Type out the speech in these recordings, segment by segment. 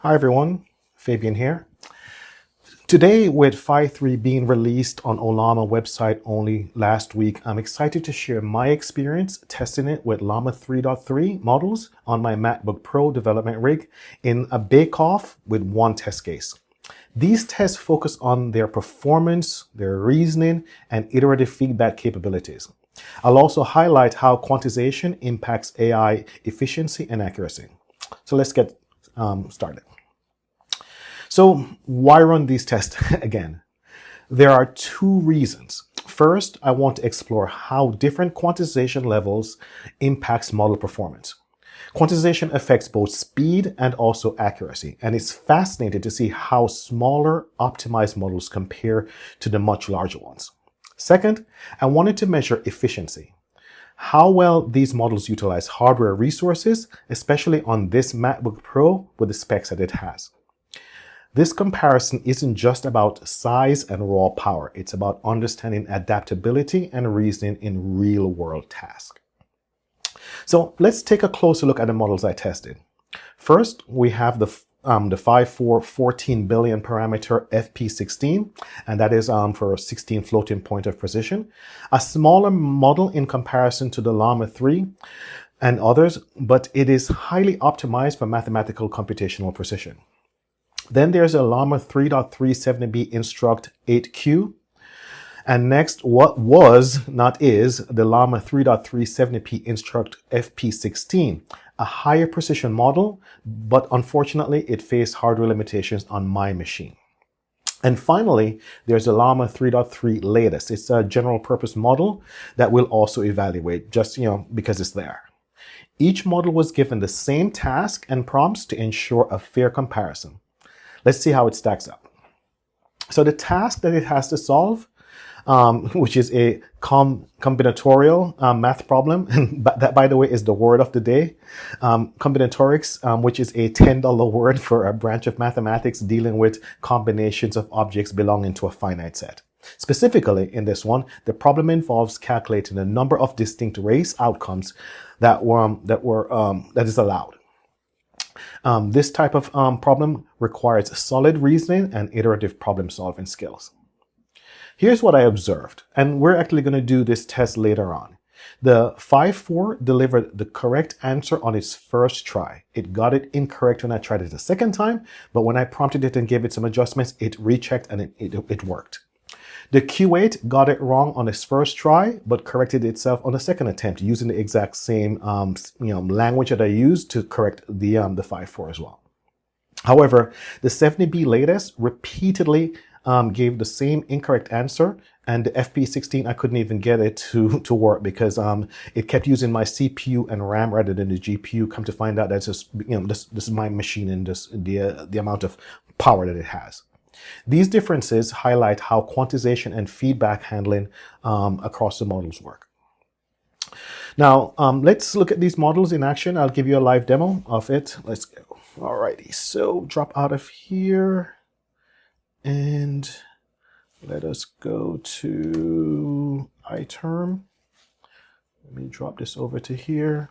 Hi everyone, Fabian here. Today, with Phi-4 being released on Llama website only last week, I'm excited to share my experience testing it with Llama 3.3 models on my MacBook Pro development rig in a bake-off with one test case. These tests focus on their performance, their reasoning, and iterative feedback capabilities. I'll also highlight how quantization impacts AI efficiency and accuracy. So let's get started. So why run these tests again? There are two reasons. First, I want to explore how different quantization levels impacts model performance. Quantization affects both speed and also accuracy, and it's fascinating to see how smaller optimized models compare to the much larger ones. Second, I wanted to measure efficiency. How well these models utilize hardware resources, especially on this MacBook Pro with the specs that it has. This comparison isn't just about size and raw power. It's about understanding adaptability and reasoning in real-world tasks. So let's take a closer look at the models I tested. First, we have the Phi-4 14 billion parameter FP16, and that is for 16 floating point of precision. A smaller model in comparison to the Llama 3 and others, but it is highly optimized for mathematical computational precision. Then there's a Llama 3.370B Instruct 8Q. And next, what was, not is, the Llama 3.370P Instruct FP16, a higher precision model, but unfortunately it faced hardware limitations on my machine. And finally, there's the Llama 3.3 latest. It's a general purpose model that we'll also evaluate, just, because it's there. Each model was given the same task and prompts to ensure a fair comparison. Let's see how it stacks up. So the task that it has to solve, which is a combinatorial math problem, and that, by the way, is the word of the day. Combinatorics, which is a $10 word for a branch of mathematics dealing with combinations of objects belonging to a finite set. Specifically, in this one, the problem involves calculating the number of distinct race outcomes that is allowed. This type of problem requires solid reasoning and iterative problem-solving skills. Here's what I observed, and we're actually going to do this test later on. The Phi-4 delivered the correct answer on its first try. It got it incorrect when I tried it a second time, but when I prompted it and gave it some adjustments, it rechecked and it worked. The Q8 got it wrong on its first try, but corrected itself on the second attempt using the exact same language that I used to correct the Phi-4 as well. However, the 70B latest repeatedly gave the same incorrect answer, and the FP16 I couldn't even get it to work because it kept using my CPU and RAM rather than the GPU. Come to find out that's just this is my machine and the amount of power that it has. These differences highlight how quantization and feedback handling across the models work. Now, let's look at these models in action. I'll give you a live demo of it. Let's go. Alrighty, so drop out of here and let us go to iTerm. Let me drop this over to here.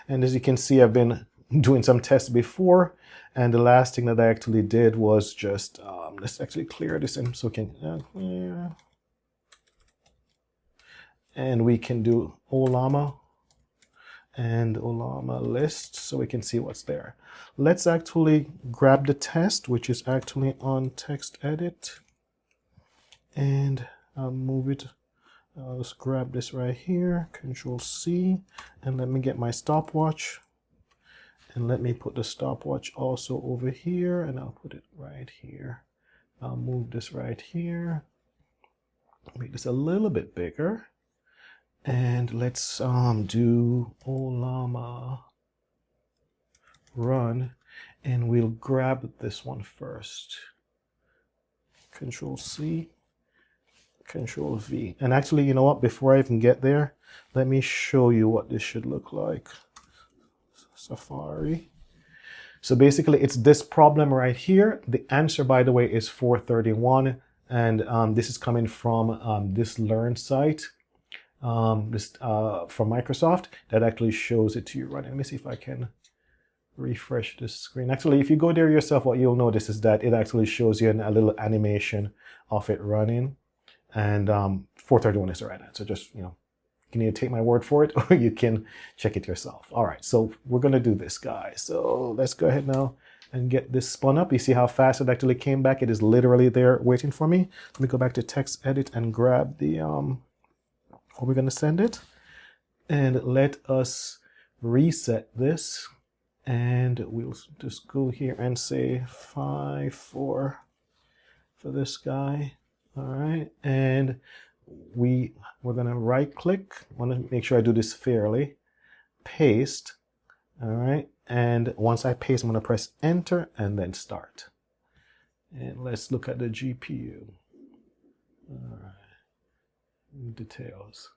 And as you can see, I've been doing some tests before, and the last thing that I actually did was just let's actually clear this in so we can clear, and we can do Llama and Llama list so we can see what's there. Let's actually grab the test, which is actually on text edit, and I'll move it. Let's grab this right here, Control C, and let me get my stopwatch. And let me put the stopwatch also over here, and I'll put it right here. I'll move this right here. Make this a little bit bigger. And let's do Llama run, and we'll grab this one first. Control C, Control V. And actually, you know what? Before I even get there, let me show you what this should look like. Safari. So basically, it's this problem right here. The answer, by the way, is 431, and this is coming from this Learn site, from Microsoft, that actually shows it to you. Right? Let me see if I can refresh this screen. Actually, if you go there yourself, what you'll notice is that it actually shows you a little animation of it running, and 431 is the right answer. Just, you can either take my word for it or you can check it yourself. All right, so we're gonna do this, guys. So let's go ahead now and get this spun up. You see how fast it actually came back? It is literally there waiting for me. Let me go back to text edit and grab the where we're gonna send it, and let us reset this, and we'll just go here and say Phi-4 for this guy. All right, and we're gonna right click. I want to make sure I do this fairly. Paste. All right, and once I paste, I'm gonna press enter and then start. And let's look at the GPU. All right, details.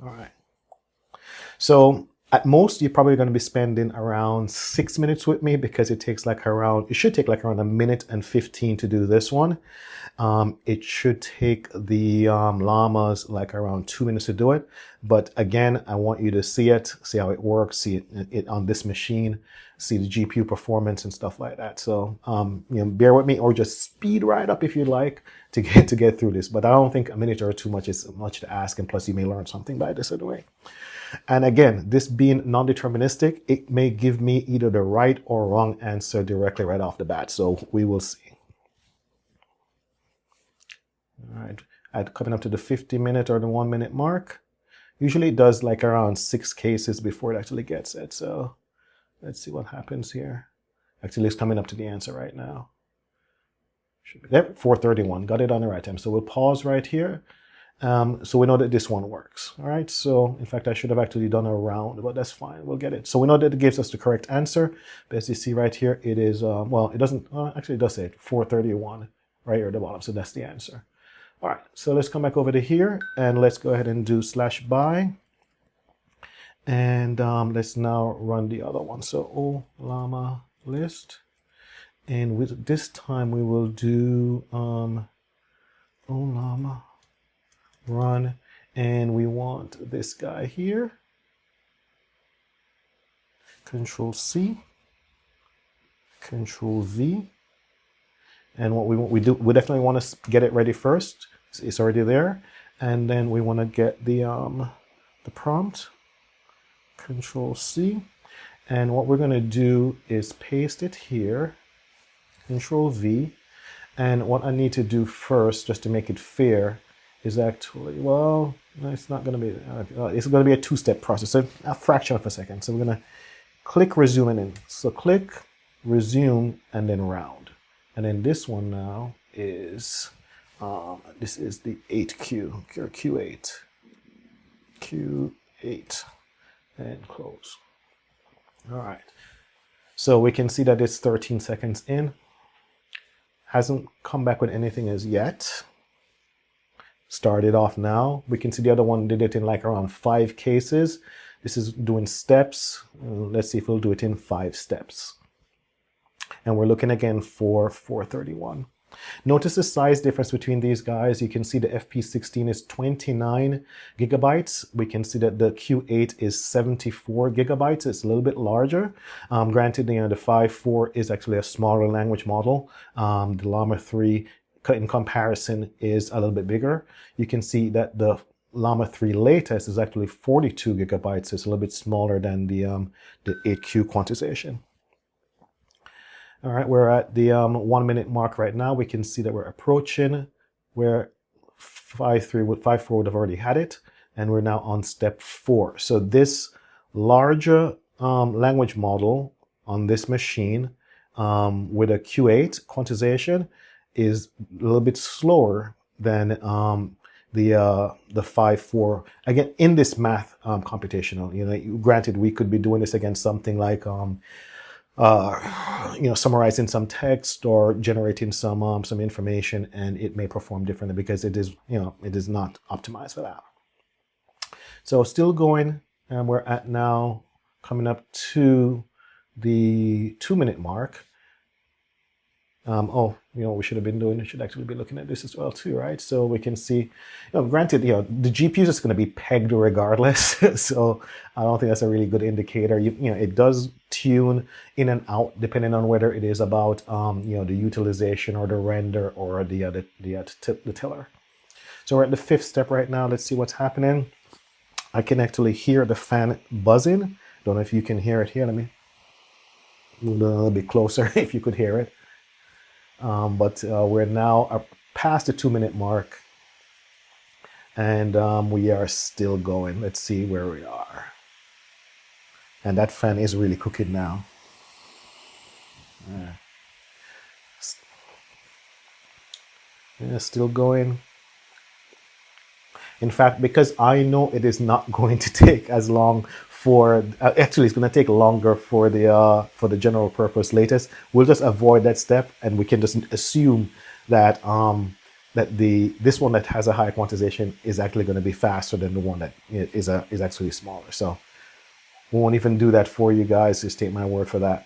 All right. So at most, you're probably going to be spending around 6 minutes with me, because it should take like around 1:15 to do this one. It should take the llamas like around 2 minutes to do it. But again, I want you to see it, see how it works, see it on this machine, see the GPU performance and stuff like that. So bear with me, or just speed right up if you like to get through this. But I don't think a minute or too much is much to ask, and plus you may learn something by this anyway. And again, this being non-deterministic, it may give me either the right or wrong answer directly right off the bat. So we will see. All right, coming up to the 50-minute or the 1-minute mark. Usually it does like around 6 cases before it actually gets it. So let's see what happens here. Actually, it's coming up to the answer right now. Should be there, 431, got it on the right time. So we'll pause right here. So we know that this one works. All right, so in fact, I should have actually done a round, but that's fine, we'll get it. So we know that it gives us the correct answer. But as you see right here, it is, well, it doesn't, actually it does say it, 431 right here at the bottom, so that's the answer. All right, so let's come back over to here, and let's go ahead and do /by. And let's now run the other one. So llama list. And with this time, we will do llama run, and we want this guy here. Control C, Control V, and what we definitely want to get it ready first. It's already there, and then we want to get the prompt. Control C, and what we're going to do is paste it here. Control V, and what I need to do first, just to make it fair, is actually, well, no, it's not going to be, it's going to be a 2-step process, so a fraction of a second. So we're going to click resume and in. So click, resume, and then round. And then this one now is, this is the 8Q, or Q8. Q8, and close. All right. So we can see that it's 13 seconds in. Hasn't come back with anything as yet. Started off now. We can see the other one did it in like around 5 cases. This is doing steps. Let's see if we'll do it in 5 steps. And we're looking again for 431. Notice the size difference between these guys. You can see the FP16 is 29 gigabytes. We can see that the Q8 is 74 gigabytes. It's a little bit larger. Granted, the Phi-4 is actually a smaller language model. The Llama 3 in comparison is a little bit bigger. You can see that the Llama 3 latest is actually 42 gigabytes. It's a little bit smaller than the 8Q quantization. All right, we're at the 1 minute mark right now. We can see that we're approaching where Phi-4 would have already had it, and we're now on step 4. So this larger language model on this machine with a Q8 quantization is a little bit slower than the Phi-4. Again, in this math computational, granted, we could be doing this against something like summarizing some text or generating some information, and it may perform differently because it is, it is not optimized for that. So still going, and we're at now coming up to the 2 minute mark. Oh, we should have been doing, we should actually be looking at this as well too, right? So we can see, granted, the GPU is just going to be pegged regardless. So I don't think that's a really good indicator. It does tune in and out depending on whether it is about, the utilization or the render or the tiller. So we're at the 5th step right now. Let's see what's happening. I can actually hear the fan buzzing. Don't know if you can hear it here. Let me move a little bit closer if you could hear it. But we're now past the 2-minute mark, and we are still going. Let's see where we are. And that fan is really cooking now. Yeah, still going. In fact, because I know it is not going to take as long for, actually it's going to take longer for the general purpose latest. We'll just avoid that step, and we can just assume that this one that has a high quantization is actually going to be faster than the one that is actually smaller. So we won't even do that for you guys. Just take my word for that.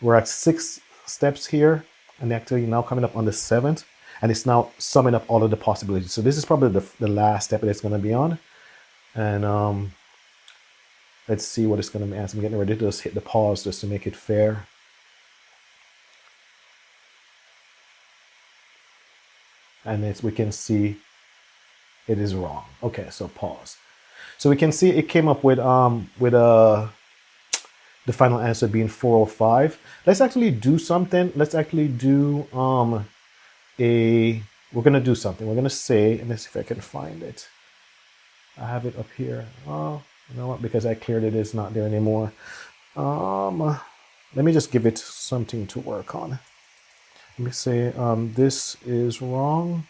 We're at 6 steps here, and actually now coming up on the 7th. And it's now summing up all of the possibilities. So this is probably the last step that it's going to be on. And let's see what it's going to be. As I'm getting ready to just hit the pause just to make it fair. And we can see it is wrong. Okay, so pause. So we can see it came up with the final answer being 405. Let's actually do something. Let's actually do we're going to do something. We're going to say, and let's see if I can find it. I have it up here. Oh, you know what? Because I cleared it, it's not there anymore. Let me just give it something to work on. Let me say, this is wrong.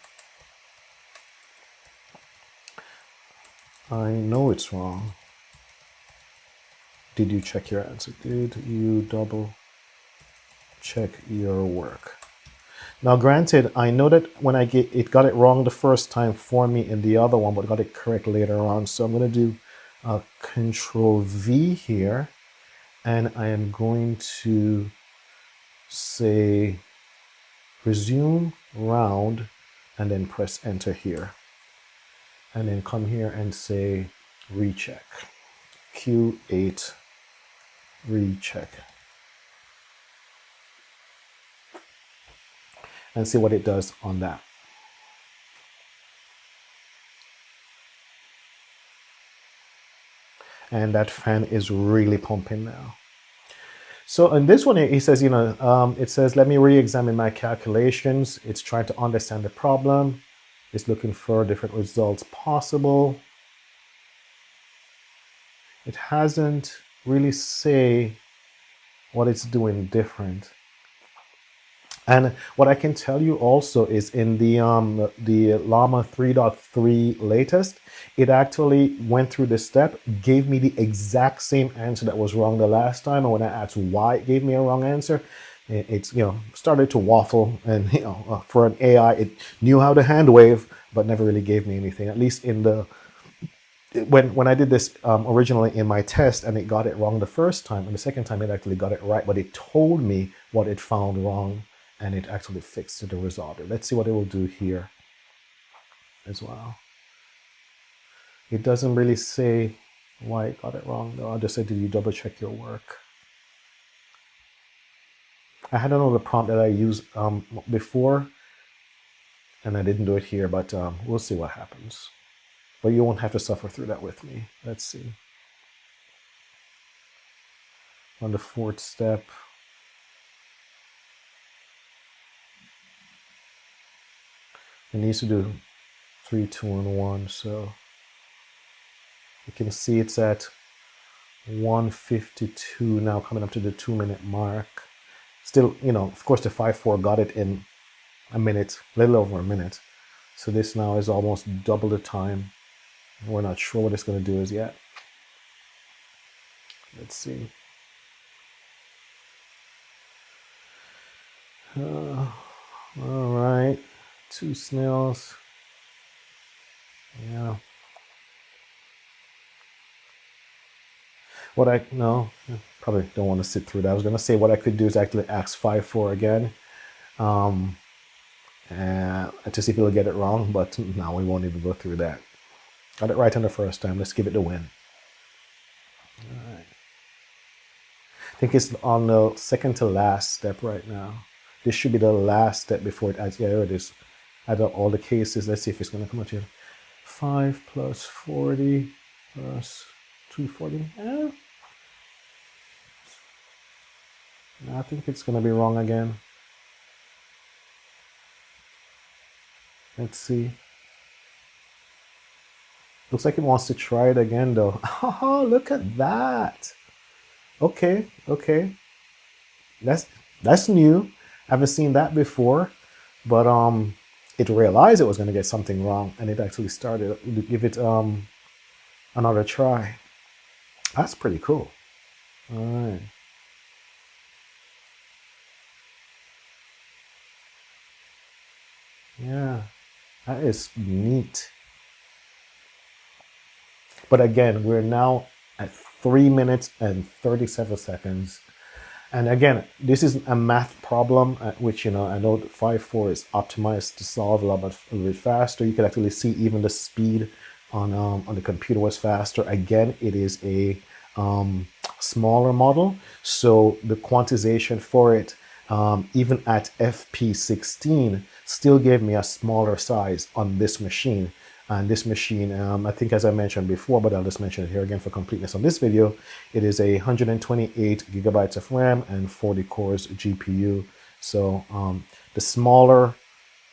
I know it's wrong. Did you check your answer? Did you double check your work? Now, granted, I know that when it got it wrong the first time for me in the other one, but got it correct later on. So I'm going to do Control V here, and I am going to say resume round, and then press enter here, and then come here and say recheck, Q8 recheck. And see what it does on that. And that fan is really pumping now. So in this one, he says, it says, let me re-examine my calculations. It's trying to understand the problem. It's looking for different results possible. It hasn't really say what it's doing different. And what I can tell you also is in the Llama3.3 latest, it actually went through this step, gave me the exact same answer that was wrong the last time. And when I asked why it gave me a wrong answer, it's started to waffle. And for an AI, it knew how to hand wave, but never really gave me anything. At least in the when I did this originally in my test, and it got it wrong the first time, and the second time it actually got it right, but it told me what it found wrong. And it actually fixed it and resolved it. Let's see what it will do here as well. It doesn't really say why it got it wrong, though. I'll just say, did you double check your work? I had another prompt that I used before, and I didn't do it here, but we'll see what happens. But you won't have to suffer through that with me. Let's see. On the 4th step, it needs to do 3, 2, and 1. So you can see it's at 1:52 now, coming up to the 2-minute mark. Still, of course, the Phi-4 got it in a minute, a little over a minute. So this now is almost double the time. We're not sure what it's going to do as yet. Let's see. All right. 2 snails. Yeah. Probably don't want to sit through that. I was going to say what I could do is actually ask Phi-4 again. and to see if it'll get it wrong, but now we won't even go through that. Got it right on the first time. Let's give it the win. All right. I think it's on the second to last step right now. This should be the last step before it adds. Yeah, there it is. Add up all the cases. Let's see if it's going to come out here. 5 plus 40 plus 240. I think it's going to be wrong again. Let's see. Looks like it wants to try it again though. Oh, look at that. Okay, okay. That's new. I haven't seen that before, but it realized it was going to get something wrong, and it actually started to give it another try. That's pretty cool. All right. Yeah, that is neat. But again, we're now at 3 minutes and 37 seconds. And again, this is a math problem, which, I know that Phi-4 is optimized to solve a little bit faster. You can actually see even the speed on the computer was faster. Again, it is a smaller model, so the quantization for it, even at FP16, still gave me a smaller size on this machine. And this machine, I think, as I mentioned before, but I'll just mention it here again for completeness on this video, it is a 128 gigabytes of RAM and 40 cores GPU. So the smaller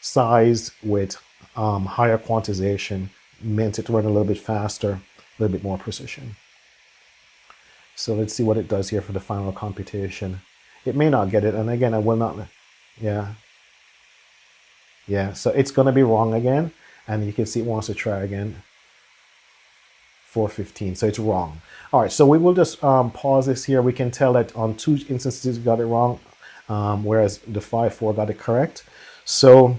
size with higher quantization meant it to run a little bit faster, a little bit more precision. So let's see what it does here for the final computation. It may not get it, and again, I will not, yeah. So it's going to be wrong again. And you can see it wants to try again. 415, so it's wrong. All right, so we will just pause this here. We can tell that on 2 instances we got it wrong, whereas the Phi-4 got it correct. So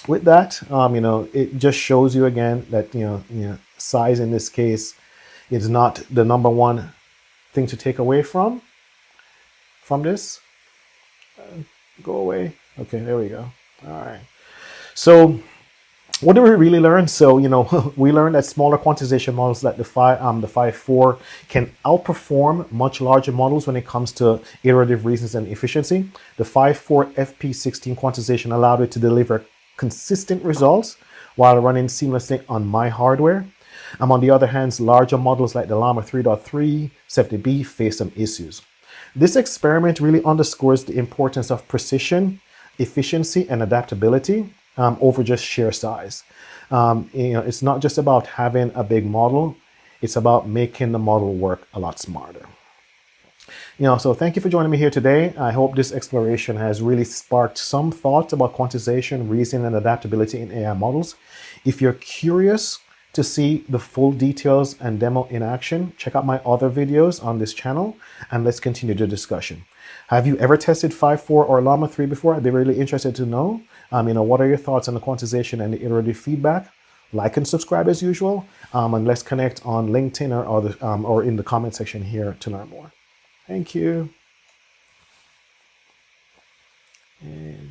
with that, it just shows you again that size in this case is not the number one thing to take away from this. Go away. Okay, there we go. All right. So what do we really learn? So, we learned that smaller quantization models like the Phi-4 can outperform much larger models when it comes to iterative reasons and efficiency. The Phi-4 FP16 quantization allowed it to deliver consistent results while running seamlessly on my hardware. On the other hand, larger models like the Llama3.3, 14B face some issues. This experiment really underscores the importance of precision, efficiency, and adaptability over just sheer size. It's not just about having a big model, it's about making the model work a lot smarter. So thank you for joining me here today. I hope this exploration has really sparked some thoughts about quantization, reasoning, and adaptability in AI models. If you're curious to see the full details and demo in action, check out my other videos on this channel, and let's continue the discussion. Have you ever tested Phi-4 or Llama3 before? I'd be really interested to know. What are your thoughts on the quantization and the iterative feedback? Like and subscribe as usual, and let's connect on LinkedIn or in the comment section here to learn more. Thank you. And